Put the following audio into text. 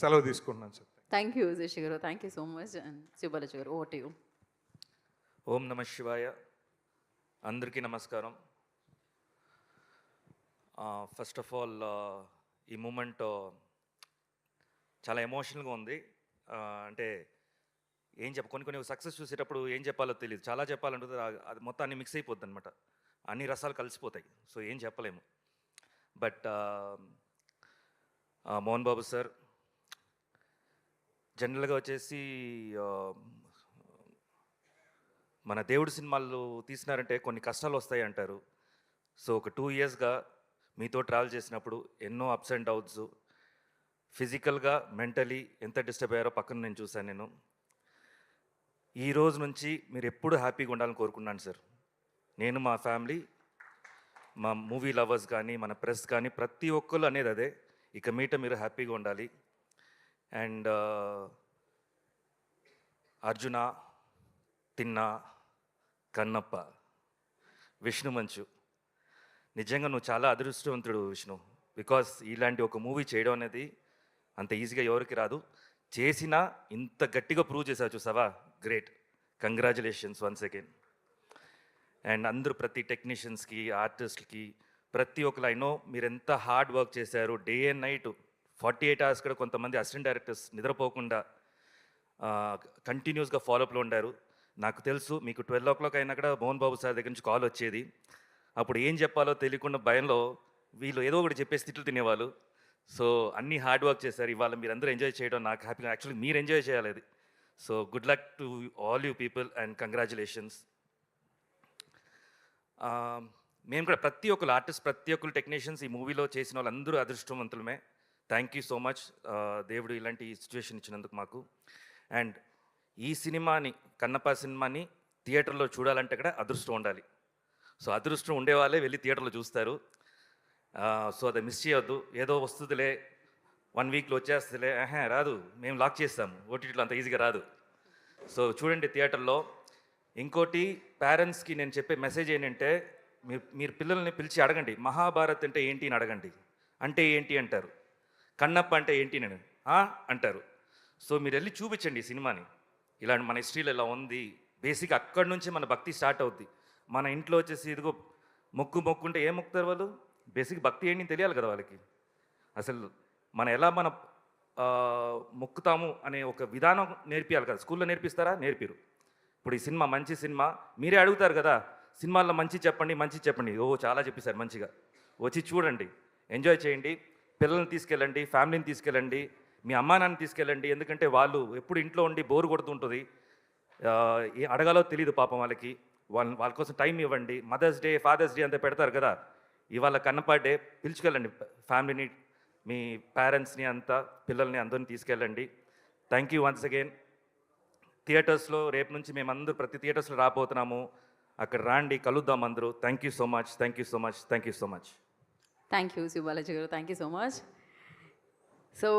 సెలవు తీసుకుంటున్నాను sir. Thank you Sashi garu, thank you so much. And Sivabalaji garu, oh to you. ఓం నమ శివాయ. అందరికీ నమస్కారం. ఫస్ట్ ఆఫ్ ఆల్ ఈ మూమెంట్ చాలా ఎమోషనల్గా ఉంది. అంటే ఏం కొన్ని సక్సెస్ చూసేటప్పుడు ఏం చెప్పాలో తెలియదు. చాలా చెప్పాలంటే అది మొత్తం అన్ని మిక్స్ అయిపోద్ది అనమాట. అన్ని రసాలు కలిసిపోతాయి. సో ఏం చెప్పలేము. బట్ మోహన్ బాబు సార్ జనరల్గా వచ్చేసి మన దేవుడి సినిమాలు తీసినారంటే కొన్ని కష్టాలు వస్తాయి అంటారు. సో ఒక 2 ఇయర్స్గా మీతో ట్రావెల్ చేసినప్పుడు ఎన్నో అప్స్ అండ్ డౌన్స్, ఫిజికల్గా మెంటలీ ఎంత డిస్టర్బ్ అయ్యారో పక్కన నేను చూశాను. నేను ఈ రోజు నుంచి మీరు ఎప్పుడు హ్యాపీగా ఉండాలని కోరుకున్నాను సార్. నేను, మా ఫ్యామిలీ, మా మూవీ లవర్స్ కానీ, మన ప్రెస్ కానీ, ప్రతి ఒక్కరు అనేది అదే. ఇక మీట మీరు హ్యాపీగా ఉండాలి. అండ్ అర్జున, తిన్న, కన్నప్ప, విష్ణు మంచు, నిజంగా నువ్వు చాలా అదృష్టవంతుడు విష్ణు. బికాస్ ఇలాంటి ఒక మూవీ చేయడం అనేది అంత ఈజీగా ఎవరికి రాదు. చేసినా ఇంత గట్టిగా ప్రూవ్ చేసావు చూసావా, great. Congratulations once again. And అందరూ ప్రతి టెక్నీషియన్స్కి, ఆర్టిస్ట్కి, ప్రతి ఒక్కరు ఐ నో మీరు ఎంత హార్డ్ వర్క్ చేశారు. డే అండ్ నైట్ 48 hours కూడా కొంతమంది అసిస్టెంట్ డైరెక్టర్స్ నిద్రపోకుండా కంటిన్యూస్గా ఫాలోఅప్లో ఉండారు. నాకు తెలుసు మీకు 12 o'clock అయినా కూడా మోహన్ బాబు సార్ దగ్గర నుంచి కాల్ వచ్చేది. అప్పుడు ఏం చెప్పాలో తెలియకుండా భయంలో వీళ్ళు ఏదో ఒకటి చెప్పేసి తిట్లు తినేవాళ్ళు. సో అన్నీ హార్డ్ వర్క్ చేశారు. ఇవాళ మీరు అందరూ ఎంజాయ్ చేయడం నాకు హ్యాపీగా. యాక్చువల్లీ మీరు ఎంజాయ్ చేయాలి అది. So good luck to all you people and congratulations. మేము కూడా ప్రతి ఒక్కరు ఆర్టిస్ట్, ప్రతి ఒక్కరు టెక్నీషియన్స్ ఈ మూవీలో చేసిన వాళ్ళందరూ అదృష్టవంతులమే. Thank you so much. దేవుడు ఇలాంటి సిచ్యువేషన్ ఇచ్చినందుకు మాకు. అండ్ ఈ సినిమాని, కన్నప్ప సినిమాని థియేటర్లో చూడాలంటే కూడా అదృష్టం ఉండాలి. సో అదృష్టం ఉండేవాళ్ళే వెళ్ళి థియేటర్లో చూస్తారు. సో అది మిస్ చేయొద్దు. ఏదో వస్తుందిలే, 1 weekలో వచ్చేస్తుందిలే, రాదు, మేము లాక్ చేస్తాము, ఓటీటీలో అంత ఈజీగా రాదు. సో చూడండి థియేటర్లో. ఇంకోటి పేరెంట్స్కి నేను చెప్పే మెసేజ్ ఏంటంటే, మీరు పిల్లల్ని పిలిచి అడగండి, మహాభారత్ అంటే ఏంటి అని అడగండి. అంటే ఏంటి అంటారు, కన్నప్ప అంటే ఏంటి నేను అంటారు. సో మీరు వెళ్ళి చూపించండి ఈ సినిమాని. ఇలాంటి మన హిస్టరీలో ఇలా ఉంది. బేసిక్ అక్కడి నుంచి మన భక్తి స్టార్ట్ అవుద్ది. మన ఇంట్లో వచ్చేసి ఇదిగో మొక్కుంటే ఏం మొక్కుతారు వాళ్ళు? బేసిక్ భక్తి ఏంటి తెలియాలి కదా వాళ్ళకి. అసలు ఎలా మొక్కుతాము అనే ఒక విధానం నేర్పియాలి కదా. స్కూల్లో నేర్పిస్తారా? నేర్పిరు. ఇప్పుడు ఈ సినిమా మంచి సినిమా, మీరే అడుగుతారు కదా, సినిమాల్లో మంచి చెప్పండి. చాలా చెప్పేశారు మంచిగా. వచ్చి చూడండి, ఎంజాయ్ చేయండి. పిల్లల్ని తీసుకెళ్ళండి, ఫ్యామిలీని తీసుకెళ్ళండి, మీ అమ్మా నాన్న తీసుకెళ్ళండి. ఎందుకంటే వాళ్ళు ఎప్పుడు ఇంట్లో ఉండి బోరు కొడుతుంటుంది. అడగాలో తెలియదు పాపం వాళ్ళకి. వాళ్ళ కోసం టైం ఇవ్వండి. మదర్స్ డే, ఫాదర్స్ డే అంతా పెడతారు కదా, ఇవాళ కన్నప్ప డే, పిలుచుకెళ్ళండి ఫ్యామిలీని, మీ పేరెంట్స్ని అంతా, పిల్లల్ని అందరిని తీసుకెళ్ళండి. Thank you once again. థియేటర్స్లో రేపు నుంచి మేమందరూ ప్రతి థియేటర్స్లో రాబోతున్నాము. అక్కడ రాండి, కలుద్దాం అందరూ. Thank you so much. Thank you so much. Thank you Siva Balaji గారు, thank you so much. So